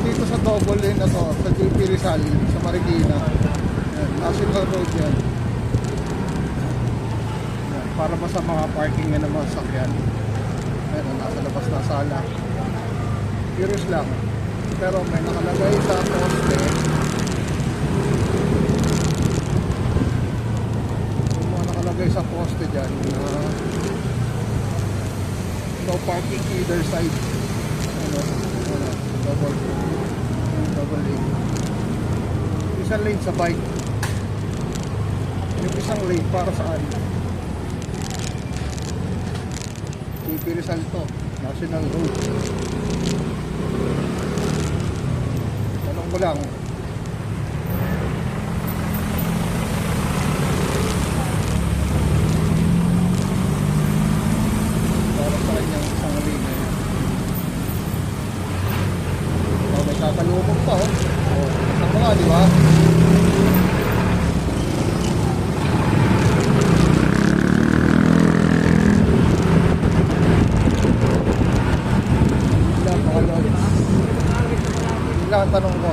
dito sa double lane na to, sa JP Rizal, sa Marikina. Yan, National Road yan. Yan, para ba sa mga parking nga ng mga sakyan. Ayan, nasa labas na sala. Curious lang. Pero may nakalagay sa poste. Yung mga nakalagay sa poste dyan na no parking either side. Double lane. Isang lane sa bike. Yung isang lane para saan? JP Rizal to, National Road. Tanong ko lang, para saan yung isang lane na yan? May kakalumog pa, oh. Isang mga, di ba? Ilang tanong ko.